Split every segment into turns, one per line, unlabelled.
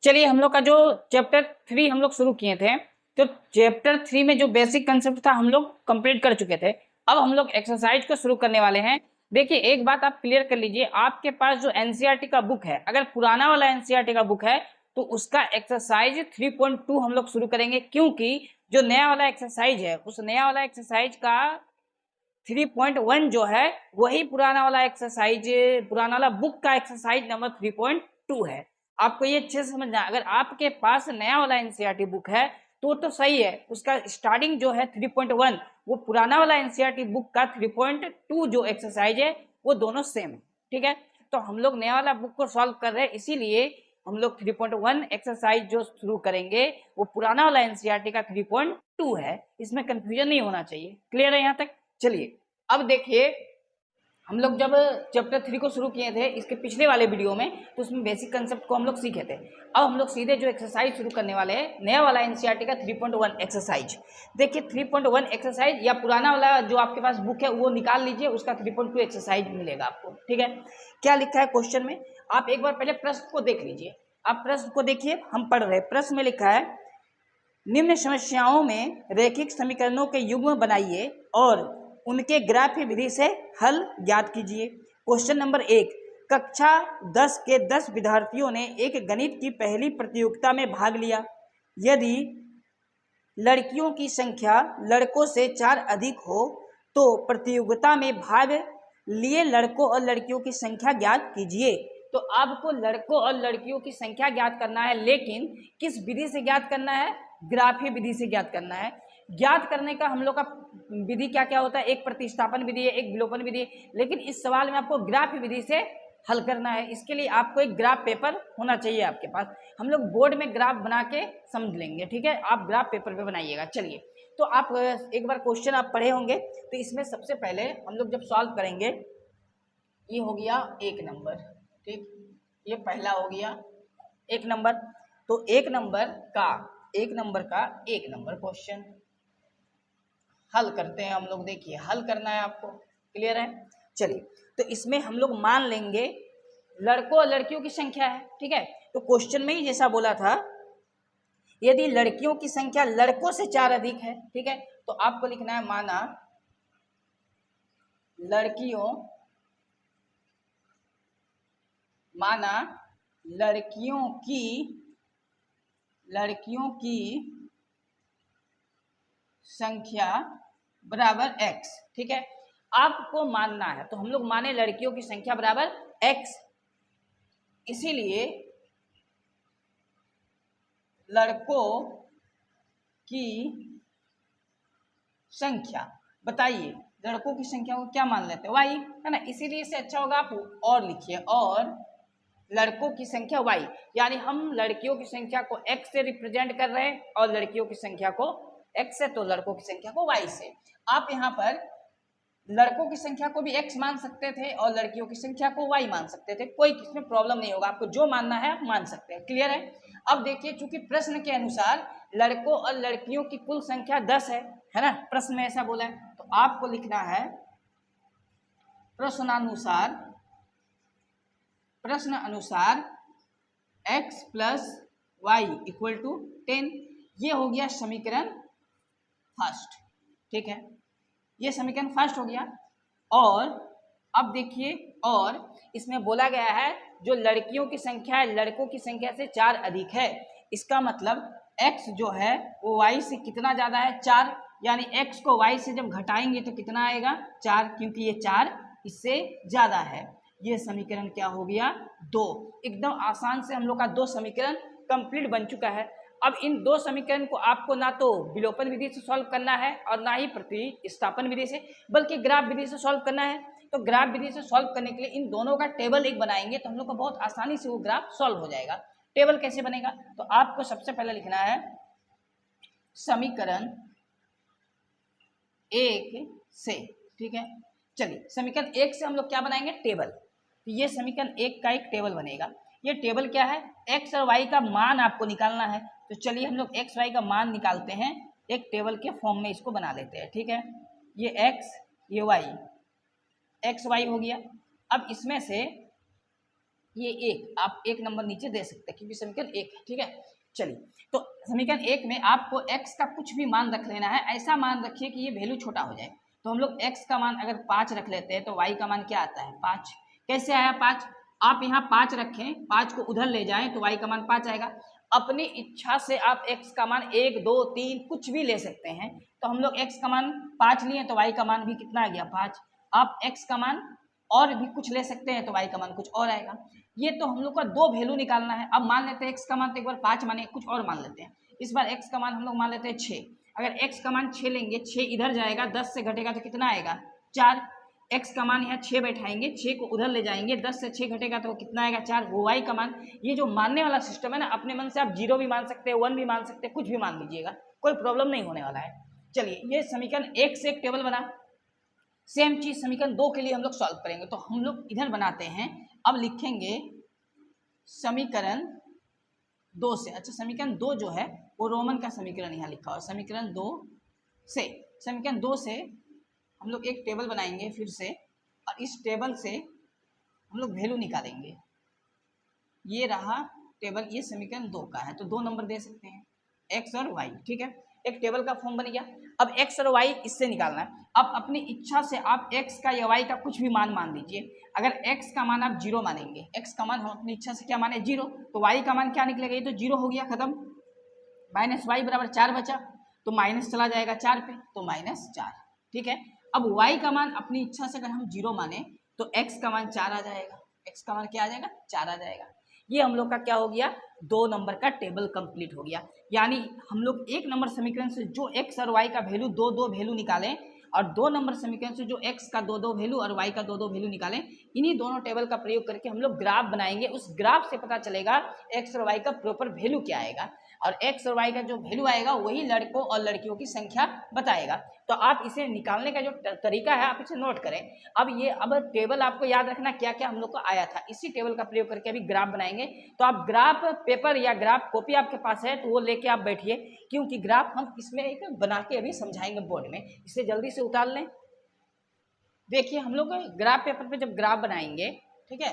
चलिए हम लोग का जो चैप्टर 3 हम लोग शुरू किए थे, तो चैप्टर 3 में जो बेसिक कंसेप्ट था हम लोग कंप्लीट कर चुके थे। अब हम लोग एक्सरसाइज को शुरू करने वाले हैं। देखिए एक बात आप क्लियर कर लीजिए, आपके पास जो एनसीईआरटी का बुक है, अगर पुराना वाला एनसीईआरटी का बुक है तो उसका एक्सरसाइज 3.2 हम लोग शुरू करेंगे, क्योंकि जो नया वाला एक्सरसाइज है उस नया वाला एक्सरसाइज का 3.1 जो है वही पुराना वाला एक्सरसाइज, पुराना वाला बुक का एक्सरसाइज नंबर 3.2 है। आपको ये अच्छे से समझना, अगर आपके पास नया वाला एनसीईआरटी बुक है तो सही है, उसका स्टार्टिंग जो है 3.1 वो पुराना वाला एनसीईआरटी बुक का 3.2 जो एक्सरसाइज है वो दोनों सेम है। ठीक है, तो हम लोग नया वाला बुक को सॉल्व कर रहे हैं, इसीलिए हम लोग 3.1 एक्सरसाइज जो शुरू करेंगे वो पुराना वाला एनसीईआरटी का 3.2 है। इसमें कंफ्यूजन नहीं होना चाहिए। क्लियर है यहाँ तक? चलिए अब देखिए, हम लोग जब चैप्टर 3 को शुरू किए थे इसके पिछले वाले वीडियो में, तो उसमें बेसिक कंसेप्ट को हम लोग सीखे थे। अब हम लोग सीधे जो एक्सरसाइज शुरू करने वाले हैं नया वाला एनसीईआरटी का 3.1 एक्सरसाइज। देखिए 3.1 एक्सरसाइज या पुराना वाला जो आपके पास बुक है वो निकाल लीजिए, उसका 3.2 एक्सरसाइज मिलेगा आपको। ठीक है, क्या लिखा है क्वेश्चन में, आप एक बार पहले प्रश्न को देख लीजिए। आप प्रश्न को देखिए, हम पढ़ रहे हैं। प्रश्न में लिखा है निम्न समस्याओं में रैखिक समीकरणों के युग्म बनाइए और उनके ग्राफ्य विधि से हल ज्ञात कीजिए। क्वेश्चन नंबर 1, कक्षा 10 के 10 विद्यार्थियों ने एक गणित की पहली प्रतियोगिता में भाग लिया। यदि लड़कियों की संख्या लड़कों से 4 अधिक हो तो प्रतियोगिता में भाग लिए लड़कों और लड़कियों की संख्या ज्ञात कीजिए। तो आपको लड़कों और लड़कियों की संख्या ज्ञात करना है, लेकिन किस विधि से ज्ञात करना है? ग्राफीय विधि से ज्ञात करना है। ज्ञात करने का हम लोग का विधि क्या क्या होता है? एक प्रतिस्थापन विधि है, एक विलोपन विधि है, लेकिन इस सवाल में आपको ग्राफीय विधि से हल करना है। इसके लिए आपको एक ग्राफ पेपर होना चाहिए आपके पास। हम लोग बोर्ड में ग्राफ बना के समझ लेंगे, ठीक है? आप ग्राफ पेपर पे बनाइएगा। चलिए, तो आप एक बार क्वेश्चन आप पढ़े होंगे, तो इसमें सबसे पहले हम लोग जब सॉल्व करेंगे, ये हो गया 1 नंबर, ठीक, ये पहला हो गया 1 नंबर। तो 1 नंबर का 1 नंबर क्वेश्चन हल करते हैं हम लोग। देखिए हल करना है आपको, क्लियर है? चलिए, तो इसमें हम लोग मान लेंगे लड़कों और लड़कियों की संख्या है, ठीक है? तो क्वेश्चन में ही जैसा बोला था, यदि लड़कियों की संख्या लड़कों से 4 अधिक है, ठीक है, तो आपको लिखना है माना लड़कियों की संख्या बराबर x, ठीक है? आपको मानना है, तो हम लोग माने लड़कियों की संख्या बराबर x, इसीलिए लड़कों की संख्या, बताइए लड़कों की संख्या को क्या मान लेते हैं? y, है ना? इसीलिए इससे अच्छा होगा आप और लिखिए, और लड़कों की संख्या y, यानी हम लड़कियों की संख्या को x से रिप्रेजेंट कर रहे हैं और लड़कियों की संख्या को x से, तो लड़कों की संख्या को y से। आप यहाँ पर लड़कों की संख्या को भी x मान सकते थे और लड़कियों की संख्या को y मान सकते थे, कोई इसमें प्रॉब्लम नहीं होगा। आपको जो मानना है आप मान सकते हैं। क्लियर है? अब देखिए, चूंकि प्रश्न के अनुसार लड़कों और लड़कियों की कुल संख्या 10 है ना? प्रश्न में ऐसा बोला है, तो आपको लिखना है प्रश्न अनुसार x plus y equal to 10। ये हो गया समीकरण फर्स्ट, ठीक है? ये समीकरण फर्स्ट हो गया। और अब देखिए, और इसमें बोला गया है जो लड़कियों की संख्या है लड़कों की संख्या से 4 अधिक है, इसका मतलब x जो है वो y से कितना ज़्यादा है? 4, यानी x को y से जब घटाएंगे तो कितना आएगा? 4, क्योंकि ये 4 इससे ज़्यादा है। ये समीकरण क्या हो गया? 2। एकदम आसान से हम लोग का 2 समीकरण कंप्लीट बन चुका है। अब इन 2 समीकरण को आपको ना तो विलोपन विधि से सॉल्व करना है और ना ही प्रतिस्थापन विधि से, बल्कि ग्राफ विधि से सॉल्व करना है। तो ग्राफ विधि से सॉल्व करने के लिए इन दोनों का टेबल एक बनाएंगे, तो हम लोग को बहुत आसानी से वो ग्राफ सॉल्व हो जाएगा। टेबल कैसे बनेगा? तो आपको सबसे पहले लिखना है समीकरण 1 से, ठीक है? चलिए, समीकरण 1 से हम लोग क्या बनाएंगे? टेबल। तो ये समीकरण 1 का एक टेबल बनेगा। ये टेबल क्या है? x और y का मान आपको निकालना है। तो चलिए हम लोग x y का मान निकालते हैं, एक टेबल के फॉर्म में इसको बना लेते हैं, ठीक है? ये x, ये y, x y हो गया। अब इसमें से ये एक, आप एक नंबर नीचे दे सकते हैं क्योंकि समीकरण एक है, ठीक है। चलिए, तो समीकरण एक में आपको x का कुछ भी मान रख लेना है, ऐसा मान रखिए कि ये वैल्यू छोटा हो जाए। तो हम लोग x का मान अगर 5 रख लेते हैं तो y का मान क्या आता है 5। कैसे आया 5? आप यहाँ 5 रखें, 5 को उधर ले जाएं तो y का मान 5 आएगा। अपनी इच्छा से आप x का मान 1 2 3 कुछ भी ले सकते हैं। तो हम लोग x का मान 5 लिए तो y का मान भी कितना आ गया 5। आप x का मान और भी कुछ ले सकते हैं तो y का मान कुछ और आएगा। ये तो हम लोग का दो वैल्यू निकालना है। अब मान लेते हैं x का मान, तो एक बार 5 माने, कुछ और मान लेते हैं। इस बार x का मान हम लोग मान लेते हैं 6। अगर x का मान 6 लेंगे, 6 इधर जाएगा, 10 से घटेगा तो कितना आएगा 4। x का मान यहाँ 6 बैठाएंगे, 6 को उधर ले जाएंगे, 10 से 6 घटेगा तो कितना आएगा 4। वो y का मान, ये जो मानने वाला सिस्टम है ना, अपने मन से आप 0 भी मान सकते हैं, 1 भी मान सकते हैं, कुछ भी मान लीजिएगा, कोई प्रॉब्लम नहीं होने वाला है। चलिए, ये समीकरण 1 से एक टेबल बना। सेम चीज समीकरण 2 के लिए हम लोग सॉल्व करेंगे। तो हम लोग इधर बनाते हैं, अब लिखेंगे समीकरण 2 से। अच्छा, समीकरण 2 जो है वो रोमन का समीकरण यहाँ लिखा हुआ है। समीकरण 2 से हम लोग एक टेबल बनाएंगे फिर से, और इस टेबल से हम लोग वैल्यू निकालेंगे। ये रहा टेबल, ये समीकरण 2 का है, तो 2 नंबर दे सकते हैं x और y, ठीक है। एक टेबल का फॉर्म बन गया। अब x और y इससे निकालना है। अब अपनी इच्छा से आप x का या y का कुछ भी मान दीजिए। अगर x का मान आप 0 मानेंगे, x का मान हम अपनी इच्छा से क्या माने 0, तो y का मान क्या निकलेगा, ये तो 0 हो गया, खत्म। माइनस y बराबर 4 बचा, तो माइनस चला जाएगा 4 पे, तो -4, ठीक है। अब y का मान अपनी इच्छा से अगर हम 0 माने तो x का मान 4 आ जाएगा। x का मान क्या आ जाएगा 4 आ जाएगा। ये हम लोग का क्या हो गया, 2 नंबर का टेबल कंप्लीट हो गया। यानी हम लोग 1 नंबर समीकरण से जो x और y का वैल्यू दो वैल्यू निकालें, और 2 नंबर समीकरण से जो x का दो वैल्यू और y का दो वैल्यू निकालें, इन्हीं दोनों टेबल का प्रयोग करके हम लोग ग्राफ बनाएंगे। उस ग्राफ से पता चलेगा x और y का प्रॉपर वैल्यू क्या आएगा, और x और y का जो वैल्यू आएगा वही लड़कों और लड़कियों की संख्या बताएगा। तो आप इसे निकालने का जो तरीका है आप इसे नोट करें। अब टेबल आपको याद रखना क्या क्या हम लोग को आया था, इसी टेबल का प्रयोग करके अभी ग्राफ बनाएंगे। तो आप ग्राफ पेपर या ग्राफ कॉपी आपके पास है तो वो लेके आप बैठिए, क्योंकि ग्राफ हम इसमें एक बना के अभी समझाएंगे बोर्ड में, इसे जल्दी से उतार लें। देखिए, हम लोग ग्राफ पेपर पे जब ग्राफ बनाएंगे, ठीक है,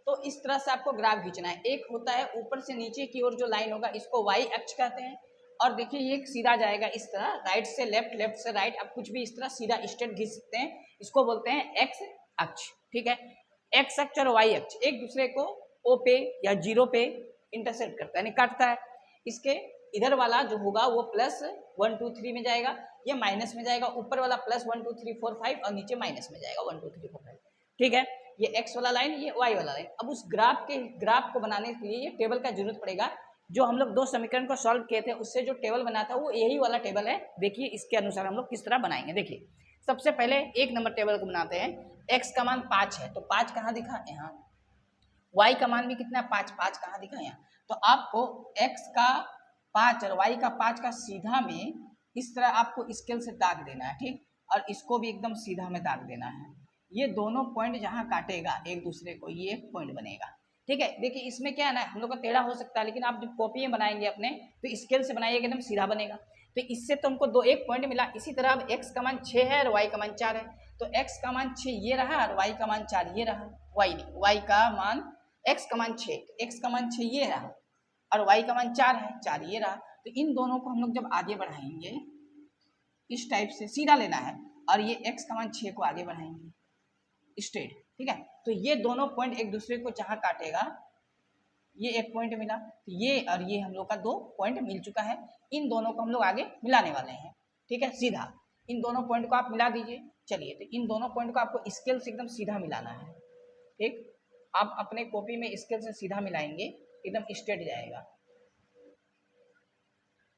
तो इस तरह से आपको ग्राफ खींचना है। एक होता है ऊपर से नीचे की ओर जो लाइन होगा, इसको y अक्ष कहते हैं। और देखिए, ये सीधा जाएगा इस तरह, राइट से लेफ्ट, लेफ्ट से राइट, आप कुछ भी इस तरह सीधा स्ट्रेट खींच सकते हैं। इसको बोलते हैं x अक्ष, ठीक है। x अक्ष और y अक्ष एक दूसरे को O पे या 0 पे इंटरसेक्ट करता है, यानी काटता है। इसके इधर वाला जो होगा वो +1 2 3 में जाएगा, ये माइनस में जाएगा। ऊपर वाला +1 2 3 4 5 और नीचे माइनस में जाएगा 1 2 3 4 5, ठीक है। ये x वाला लाइन, ये y वाला लाइन। अब उस ग्राफ को बनाने के लिए ये टेबल का जरूरत पड़ेगा। जो हम लोग 2 समीकरण को सॉल्व किए थे उससे जो टेबल बना था वो यही वाला टेबल है। देखिए, इसके अनुसार हम लोग किस तरह बनाएंगे। देखिए, सबसे पहले 1 नंबर टेबल को बनाते हैं। x का मान 5 है, तो 5 कहाँ दिखा, यहाँ। y का मान भी कितना है 5, 5 कहाँ दिखा, यहाँ। तो आपको x का 5 और y का 5 का सीधा में इस तरह आपको स्केल से दाग देना है, ठीक। और इसको भी एकदम सीधा में दाग देना है। ये दोनों पॉइंट जहाँ काटेगा एक दूसरे को, ये एक पॉइंट बनेगा, ठीक है। देखिए, इसमें क्या है ना, हम लोग का टेढ़ा हो सकता है, लेकिन आप जब कॉपी में बनाएंगे अपने तो स्केल से बनाइएगा, एकदम सीधा बनेगा। तो इससे तो हमको एक पॉइंट मिला। इसी तरह अब x का मान 6 है और y का मान 4 है, तो x का मान 6 ये रहा और y का मान 4 ये रहा। y का मान, x का मान 6, x का मान 6 ये रहा और y का मान 4 है, 4 ये रहा। तो इन दोनों को हम लोग जब आगे बढ़ाएंगे, इस टाइप से सीधा लेना है, और ये x का मान 6 को आगे बढ़ाएंगे स्ट्रेट, ठीक है। तो ये दोनों पॉइंट एक दूसरे को जहाँ काटेगा, ये एक पॉइंट मिला, तो ये और ये हम लोग का 2 पॉइंट मिल चुका है। इन दोनों को हम लोग आगे मिलाने वाले हैं, ठीक है। सीधा इन दोनों पॉइंट को आप मिला दीजिए। चलिए, तो इन दोनों पॉइंट को आपको स्केल से एकदम सीधा मिलाना है, ठीक। आप अपने कॉपी में स्केल से सीधा मिलाएंगे, एकदम स्ट्रेट जाएगा,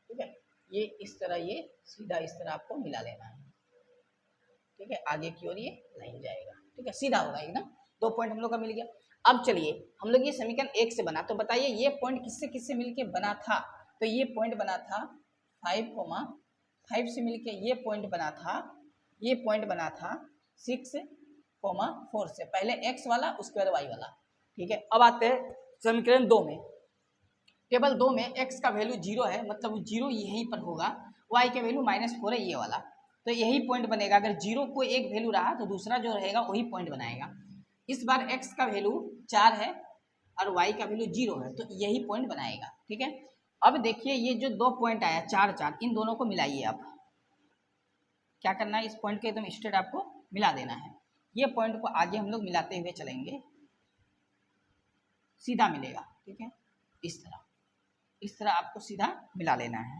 ठीक है। ये इस तरह, ये सीधा इस तरह आपको मिला लेना है, ठीक है। आगे की ओर ये लाइन जाएगा, ठीक है, सीधा होगा एकदम। 2 पॉइंट हम लोग का मिल गया। अब चलिए, हम लोग ये समीकरण 1 से बना, तो बताइए ये पॉइंट किससे किससे मिलके बना था। तो ये पॉइंट बना था 5, 5 से मिलके ये पॉइंट बना था, ये पॉइंट बना था 6, 4 से। पहले x वाला, उसके बाद y वाला, ठीक है। अब आते हैं समीकरण 2 में। टेबल 2 में x का वैल्यू 0 है, मतलब 0 यहीं पर होगा। y का वैल्यू -4 है, ये वाला, तो यही पॉइंट बनेगा। अगर 0 को एक वैल्यू रहा तो दूसरा जो रहेगा वही पॉइंट बनाएगा। इस बार x का वैल्यू 4 है, और y का वैल्यू 0 है, तो यही पॉइंट बनाएगा। ठीक है, अब देखिए ये जो 2 पॉइंट आया 4 4, इन दोनों को मिलाइए। आप क्या करना है, इस पॉइंट के एकदम स्ट्रेट आपको मिला देना है। ये पॉइंट को आगे हम लोग मिलाते हुए चलेंगे, सीधा मिलेगा। ठीक है, इस तरह आपको सीधा मिला लेना है।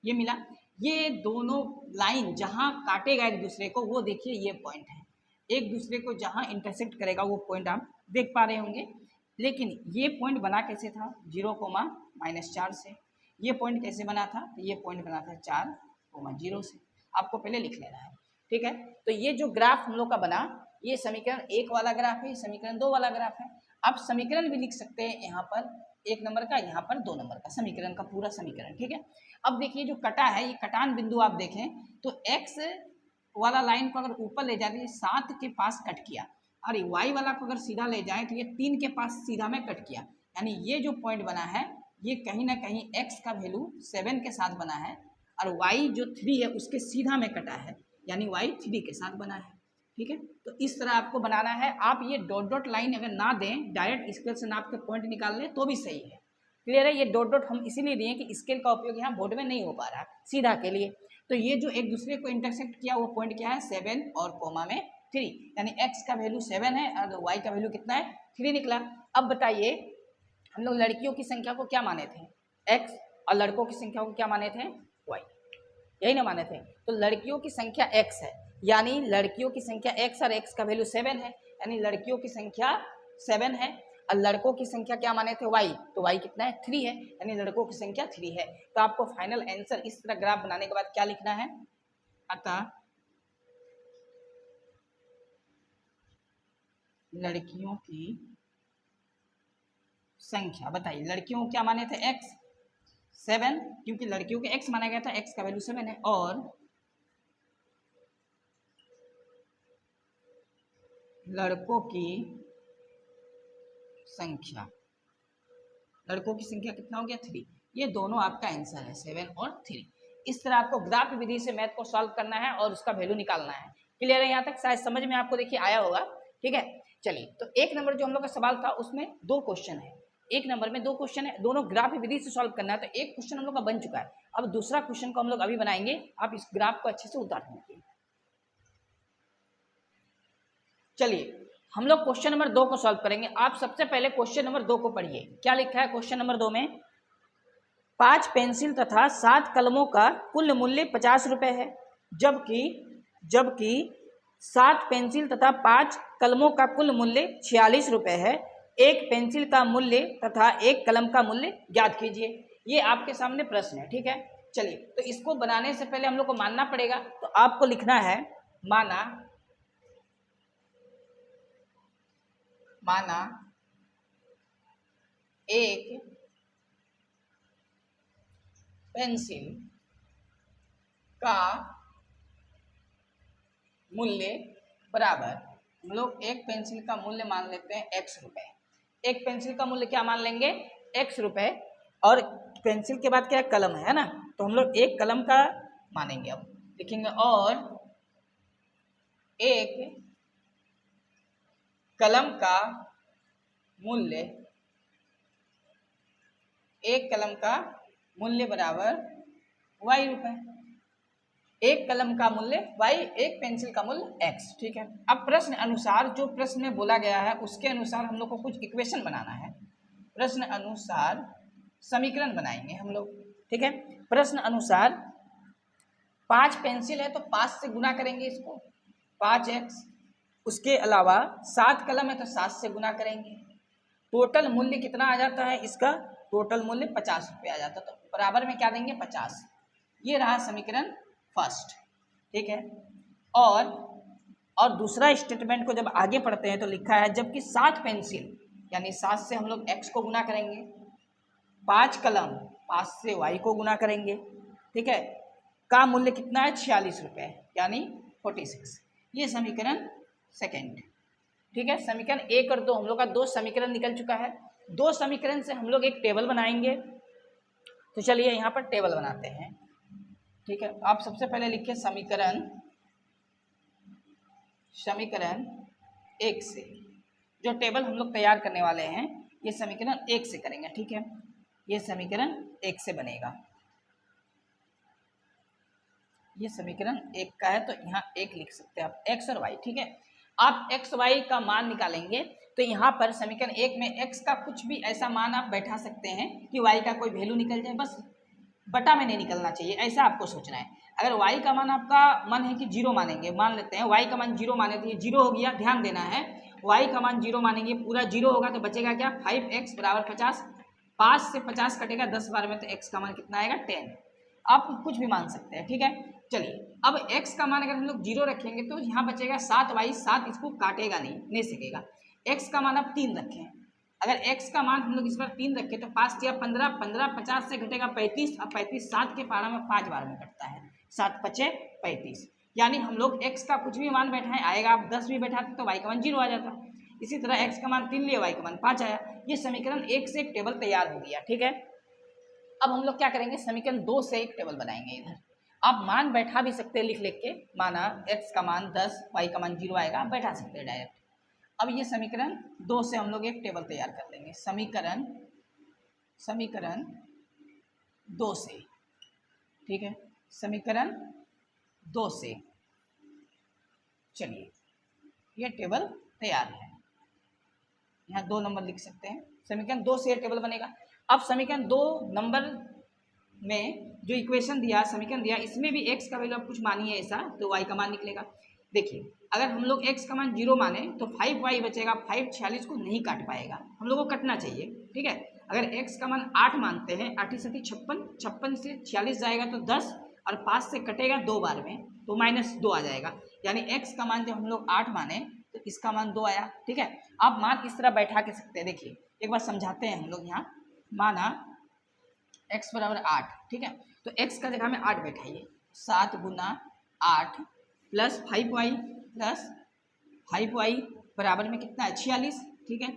ये मिला, ये दोनों लाइन जहां काटेगा एक दूसरे को, वो देखिए ये पॉइंट है। एक दूसरे को जहां इंटरसेक्ट करेगा वो पॉइंट आप देख पा रहे होंगे। लेकिन ये पॉइंट बना कैसे था, 0,-4 से। ये पॉइंट कैसे बना था, तो ये पॉइंट बना था 4,0 से। आपको पहले लिख लेना है। ठीक है, तो ये जो ग्राफ हम लोग का बना, ये समीकरण 1 वाला ग्राफ है, समीकरण 2 वाला ग्राफ है। आप समीकरण भी लिख सकते हैं यहाँ पर 1 नंबर का, यहाँ पर 2 नंबर का, समीकरण का पूरा समीकरण। ठीक है, अब देखिए जो कटा है, ये कटान बिंदु आप देखें तो x वाला लाइन को अगर ऊपर ले जाते 7 के पास कट किया, और y वाला को अगर सीधा ले जाए तो ये 3 के पास सीधा में कट किया। यानी ये जो पॉइंट बना है ये कहीं ना कहीं x का वैल्यू 7 के साथ बना है, और y जो 3 है उसके सीधा में कटा है, यानी y 3 के साथ बना है। ठीक है, तो इस तरह आपको बनाना है। आप ये डॉट डॉट लाइन अगर ना दें, डायरेक्ट स्केल से नाप के पॉइंट निकाल लें तो भी सही है। क्लियर है, ये डॉट डॉट हम इसीलिए दिए कि स्केल का उपयोग यहाँ बोर्ड में नहीं हो पा रहा सीधा के लिए। तो ये जो एक दूसरे को इंटरसेक्ट किया वो पॉइंट क्या है, 7 और कोमा में 3, यानी x का वैल्यू 7 है और y का वैल्यू कितना है, 3 निकला। अब बताइए हम लोग लड़कियों की संख्या को क्या माने थे, x, और लड़कों की संख्या को क्या माने थे, y, यही ना माने थे। तो लड़कियों की संख्या x है, यानी लड़कियों की संख्या x और x का वैल्यू 7 है, यानी लड़कियों की संख्या 7 है। और लड़कों की संख्या क्या माने थे, y, तो y कितना है, 3 है, यानी लड़कों की संख्या 3 है। तो आपको फाइनल आंसर इस तरह ग्राफ बनाने के बाद क्या लिखना है, अतः लड़कियों की संख्या, बताइए लड़कियों को क्या माने थे, x 7, क्योंकि लड़कियों के x माना गया था, x का वैल्यू 7 है, और लड़कों की संख्या, लड़कों की संख्या कितना हो गया, 3। ये दोनों आपका आंसर है, 7 और 3। इस तरह आपको ग्राफ विधि से मैथ को सॉल्व करना है और उसका वैल्यू निकालना है। क्लियर है, यहाँ तक शायद समझ में आपको देखिए आया होगा। ठीक है, चलिए, तो 1 नंबर जो हम लोग का सवाल था उसमें 2 क्वेश्चन है, 1 नंबर में 2 क्वेश्चन है, दोनों ग्राफ विधि से सॉल्व करना है। तो एक क्वेश्चन हम लोग का बन चुका है, अब दूसरा क्वेश्चन को हम लोग अभी बनाएंगे। आप इस ग्राफ को अच्छे से उतार दीजिए। चलिए हम लोग क्वेश्चन नंबर 2 को सॉल्व करेंगे। आप सबसे पहले क्वेश्चन नंबर 2 को पढ़िए, क्या लिखा है क्वेश्चन नंबर 2 में, 5 पेंसिल तथा 7 कलमों का कुल मूल्य 50 रुपये है, जबकि 7 पेंसिल तथा 5 कलमों का कुल मूल्य 46 रुपये है। एक पेंसिल का मूल्य तथा एक कलम का मूल्य ज्ञात कीजिए। ये आपके सामने प्रश्न है। ठीक है, चलिए, तो इसको बनाने से पहले हम लोग को मानना पड़ेगा, तो आपको लिखना है माना एक पेंसिल का मूल्य बराबर, हम लोग एक पेंसिल का मूल्य मान लेते हैं x रुपए। एक पेंसिल का मूल्य क्या मान लेंगे, x रुपए, और पेंसिल के बाद क्या है, कलम है ना, तो हम लोग एक कलम का मानेंगे। अब लिखेंगे, और एक कलम का मूल्य, एक कलम का मूल्य बराबर y रुपए, एक कलम का मूल्य y, एक पेंसिल का मूल्य x। ठीक है, अब प्रश्न अनुसार, जो प्रश्न में बोला गया है उसके अनुसार हम लोग को कुछ इक्वेशन बनाना है। प्रश्न अनुसार समीकरण बनाएंगे हम लोग। ठीक है, प्रश्न अनुसार 5 पेंसिल है तो 5 से गुना करेंगे इसको, 5x, उसके अलावा 7 कलम है तो 7 से गुना करेंगे। टोटल मूल्य कितना आ जाता है इसका, टोटल मूल्य 50 रुपये आ जाता है, तो बराबर में क्या देंगे, 50। ये रहा समीकरण फर्स्ट। ठीक है, और दूसरा स्टेटमेंट को जब आगे पढ़ते हैं तो लिखा है, जबकि 7 पेंसिल, यानी 7 से हम लोग x को गुना करेंगे, 5 कलम 5 से y को गुना करेंगे। ठीक है, का मूल्य कितना है, 46 रुपये, यानी 46। ये समीकरण सेकेंड। ठीक है, समीकरण 1 और 2 हम लोग का 2 समीकरण निकल चुका है। 2 समीकरण से हम लोग एक टेबल बनाएंगे। तो चलिए यहाँ पर टेबल बनाते हैं। ठीक है, आप सबसे पहले लिखिए समीकरण 1 से जो टेबल हम लोग तैयार करने वाले हैं ये समीकरण 1 से करेंगे, ठीक है। ये समीकरण 1 से बनेगा, ये समीकरण 1 का है तो यहाँ 1 लिख सकते हैं आप, x और y, ठीक है। आप x y का मान निकालेंगे तो यहाँ पर समीकरण 1 में x का कुछ भी ऐसा मान आप बैठा सकते हैं कि y का कोई वैल्यू निकल जाए, बस बटा में नहीं निकलना चाहिए, ऐसा आपको सोचना है। अगर y का मान आपका मन है कि 0 मानेंगे, मान लेते हैं y का मान 0 माने तो ये 0 हो गया, ध्यान देना है y का मान 0 मानेंगे, पूरा 0 होगा तो बचेगा क्या 5x बराबर 50, 5 से 50 कटेगा 10 बार में तो x का मान कितना आएगा 10, आप कुछ भी मान सकते हैं, ठीक है। चलिए अब x का मान अगर हम लोग 0 रखेंगे तो यहाँ बचेगा 7y, 7 इसको काटेगा नहीं सकेगा। x का मान आप 3 रखें, अगर x का मान हम लोग इस बार 3 रखें तो 5 या 15, 15 50 से घटेगा 35, अब 35 7 के पारा में 5 बार में कटता है, 7 पचे 35, यानी हम लोग x का कुछ भी मान बैठाएं आएगा, आप 10 भी बैठाते तो y का मान 0 आ जाता। इसी तरह x का मान 3 लिए, y का मान 5 आया। ये समीकरण 1 से एक टेबल तैयार हो गया, ठीक है। अब हम लोग क्या करेंगे, समीकरण 2 से एक टेबल बनाएंगे। इधर आप मान बैठा भी सकते हैं लिख के, माना x का मान 10, y का मान 0 आएगा, आप बैठा सकते हैं डायरेक्ट। अब ये समीकरण 2 से हम लोग एक टेबल तैयार कर लेंगे, समीकरण 2 से, ठीक है, समीकरण 2 से। चलिए ये टेबल तैयार है, यहाँ 2 नंबर लिख सकते हैं, समीकरण 2 से ये टेबल बनेगा। अब समीकरण 2 नंबर में जो इक्वेशन दिया, समीकरण दिया, इसमें भी x का वैल्यू आप कुछ मानिए ऐसा तो y का मान निकलेगा। देखिए अगर हम लोग x का मान 0 माने तो 5y बचेगा, 5 46 को नहीं काट पाएगा, हम लोग को कटना चाहिए, ठीक है। अगर x का मान 8 मानते हैं, 8 × 56, 56 से 46 जाएगा तो 10 और 5 से कटेगा 2 बार में तो -2 आ जाएगा, यानी x का मान जब हम लोग 8 माने तो इसका मान 2 आया, ठीक है। आप मान इस तरह बैठा के सकते हैं, देखिए एक बार समझाते हैं हम लोग। यहाँ माना x बराबर 8, ठीक है, तो x का जगह में 8 बैठाइए, 7 × 8 प्लस 5y बराबर में कितना है 46, ठीक है।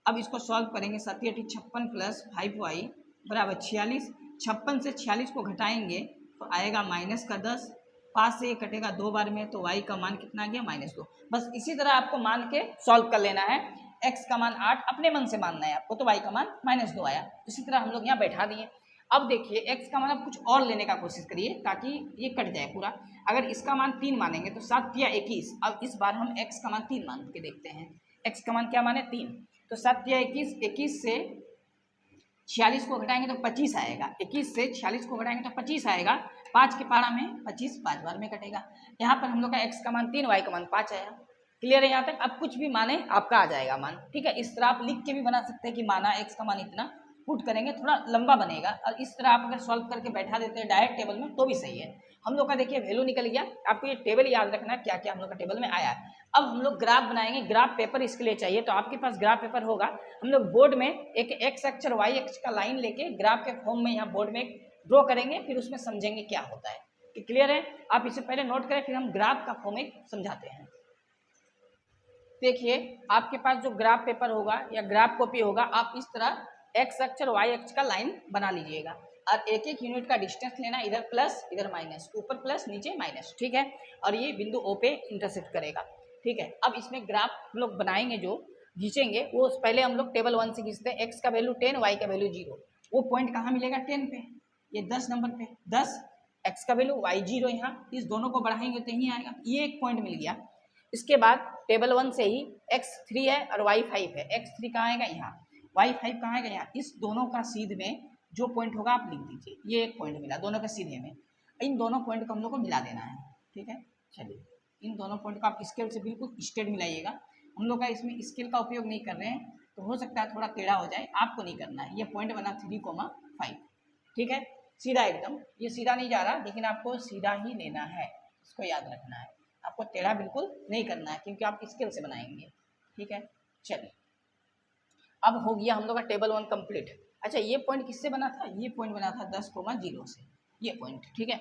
अब इसको सॉल्व करेंगे, 7 × 8 56 प्लस 5y बराबर 46, 56 से 46 को घटाएंगे तो आएगा -10, 5 से ये कटेगा 2 बार में तो y का मान कितना आ गया -2। बस इसी तरह आपको मान के सॉल्व कर लेना है, x का मान 8 अपने मन से मानना है आपको, तो y का मान -2 आया। इसी तरह हम लोग यहाँ बैठा दिए। अब देखिए x का मान आप कुछ और लेने का कोशिश करिए ताकि ये कट जाए पूरा। अगर इसका मान 3 मानेंगे तो 7 या 21, अब इस बार हम x का मान 3 मान के देखते हैं, x का मान क्या माने 3, तो 7 या 21, 21 से 46 को घटाएंगे तो 25 आएगा, 21 से 46 को घटाएंगे तो 25 आएगा, 5 के पारा में 25 5 बार में कटेगा। यहाँ पर हम लोग का x का मान 3, y का मान 5 आया। क्लियर है यहाँ तक? अब कुछ भी माने आपका आ जाएगा मान, ठीक है। इस तरह आप लिख के भी बना सकते हैं कि माना x का मान इतना, पुट करेंगे थोड़ा लंबा बनेगा, और इस तरह आप अगर सॉल्व करके बैठा देते हैं डायरेक्ट टेबल में तो भी सही है। हम लोग का देखिए वैल्यू निकल गया, आपको ये टेबल याद रखना है क्या क्या हम लोग का टेबल में आया है। अब हम लोग ग्राफ बनाएंगे, ग्राफ पेपर इसके लिए चाहिए, तो आपके पास ग्राफ पेपर होगा। हम लोग बोर्ड में एक x अक्ष और y अक्ष का लाइन लेके ग्राफ के फॉर्म में यहाँ बोर्ड में ड्रॉ करेंगे, फिर उसमें समझेंगे क्या होता है। कि क्लियर है? आप इसे पहले नोट करें, फिर हम ग्राफ का फॉर्म एक समझाते हैं। देखिए आपके पास जो ग्राफ पेपर होगा या ग्राफ कॉपी होगा, आप इस तरह x अक्ष और y अक्ष का लाइन बना लीजिएगा, और एक एक यूनिट का डिस्टेंस लेना, इधर प्लस इधर माइनस, ऊपर प्लस नीचे माइनस, ठीक है। और ये बिंदु O पे इंटरसेक्ट करेगा, ठीक है। अब इसमें ग्राफ हम लोग बनाएंगे, जो खींचेंगे वो पहले हम लोग टेबल 1 से खींचते हैं। x का वैल्यू 10, y का वैल्यू 0, वो पॉइंट कहाँ मिलेगा 10 पे, ये 10 नंबर पे 10, x का वैल्यू y 0 यहाँ, इस दोनों को बढ़ाएंगे तो यहीं आएगा, ये एक पॉइंट मिल गया। इसके बाद टेबल 1 से ही x 3 है और y 5 है, x 3 कहाँ आएगा यहाँ, y 5 कहाँ आएगा यहाँ, इस दोनों का सीध में जो पॉइंट होगा आप लिख दीजिए, ये एक पॉइंट मिला दोनों के सीधे में, इन दोनों पॉइंट को हम लोग को मिला देना है, ठीक है। चलिए इन दोनों पॉइंट को आप स्केल से बिल्कुल स्ट्रेट मिलाइएगा। हम लोग का इसमें स्केल का उपयोग नहीं कर रहे हैं तो हो सकता है थोड़ा टेढ़ा हो जाए, आपको नहीं करना है। ये पॉइंट बना 3,5, ठीक है, सीधा एकदम, ये सीधा नहीं जा रहा लेकिन आपको सीधा ही लेना है, इसको याद रखना है, आपको टेढ़ा बिल्कुल नहीं करना है क्योंकि आप स्केल से बनाएंगे, ठीक है। चलिए अब हो गया हम लोग का टेबल 1 कंप्लीट। अच्छा ये पॉइंट किससे बना था, ये पॉइंट बना था 10,0 से, ये पॉइंट, ठीक है।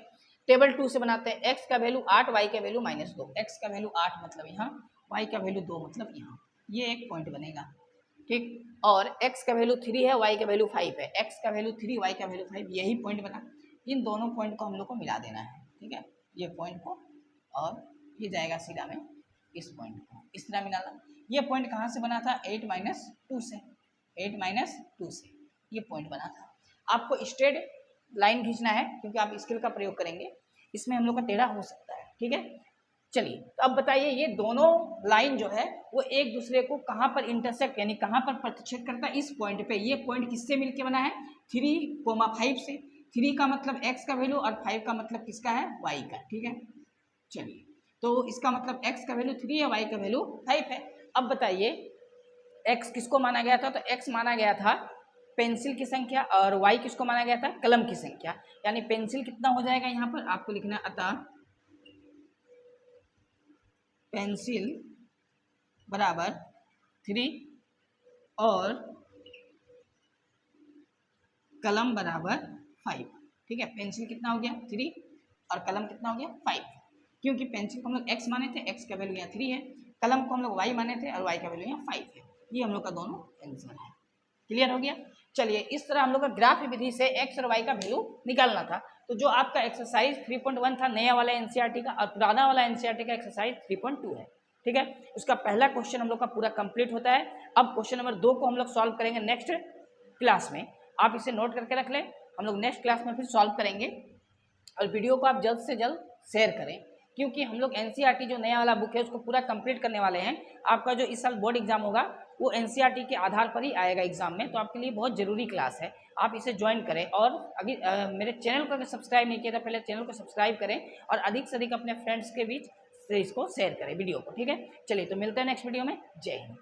टेबल 2 से बनाते हैं, x का वैल्यू 8, y का वैल्यू -2, x का वैल्यू 8 मतलब यहाँ, y का वैल्यू 2 मतलब यहाँ, ये एक पॉइंट बनेगा, ठीक। और x का वैल्यू 3 है, y का वैल्यू 5 है, x का वैल्यू 3, y का वैल्यू 5, यही पॉइंट बना। इन दोनों पॉइंट को हम लोग को मिला देना है, ठीक है, ये पॉइंट को, और ये जाएगा सीधा में इस पॉइंट को, इस तरह मिलाना। ये पॉइंट कहाँ से बना था, 8 - 2 से, 8 - 2 से ये पॉइंट बना था। आपको स्ट्रेट लाइन खींचना है क्योंकि आप स्केल का प्रयोग करेंगे, इसमें हम लोग का टेढ़ा हो सकता है, ठीक है। चलिए तो अब बताइए ये दोनों लाइन जो है वो एक दूसरे को कहाँ पर इंटरसेक्ट यानी कहाँ पर प्रतिच्छेद करता है, इस पॉइंट पे। ये पॉइंट किससे मिलके बना है, 3,5 से। 3 का मतलब x का वैल्यू और 5 का मतलब किसका है, y का, ठीक है। चलिए तो इसका मतलब x का वैल्यू 3 है, y का वैल्यू 5 है। अब बताइए x किसको माना गया था, तो x माना गया था पेंसिल की संख्या और y किसको माना गया था, कलम की संख्या। यानी पेंसिल कितना हो जाएगा, यहाँ पर आपको लिखना है अतः पेंसिल बराबर 3 और कलम बराबर 5, ठीक है। पेंसिल कितना हो गया 3 और कलम कितना हो गया 5, क्योंकि पेंसिल को हम लोग x माने थे, x का वैल्यू यहाँ 3 है, कलम को हम लोग y माने थे और y का वैल्यू यहाँ 5 है। ये हम लोग का दोनों आंसर है। क्लियर हो गया। चलिए इस तरह हम लोग का ग्राफ विधि से x और y का वैल्यू निकालना था। तो जो आपका एक्सरसाइज 3.1 था नया वाला एनसीईआरटी का, और पुराना वाला एनसीईआरटी का एक्सरसाइज 3.2 है, ठीक है। उसका पहला क्वेश्चन हम लोग का पूरा कंप्लीट होता है। अब क्वेश्चन नंबर 2 को हम लोग सॉल्व करेंगे नेक्स्ट क्लास में। आप इसे नोट करके रख लें, हम लोग नेक्स्ट क्लास में फिर सॉल्व करेंगे। और वीडियो को आप जल्द से जल्द शेयर करें, क्योंकि हम लोग एनसीईआरटी जो नया वाला बुक है उसको पूरा कंप्लीट करने वाले हैं। आपका जो इस साल बोर्ड एग्जाम होगा वो एनसीईआरटी के आधार पर ही आएगा एग्जाम में, तो आपके लिए बहुत ज़रूरी क्लास है, आप इसे ज्वाइन करें। और अगर मेरे चैनल को अगर सब्सक्राइब नहीं किया तो पहले चैनल को सब्सक्राइब करें और अधिक से अधिक अपने फ्रेंड्स के बीच से इसको शेयर करें वीडियो को, ठीक है। चलिए तो मिलते हैं नेक्स्ट वीडियो में। जय हिंद।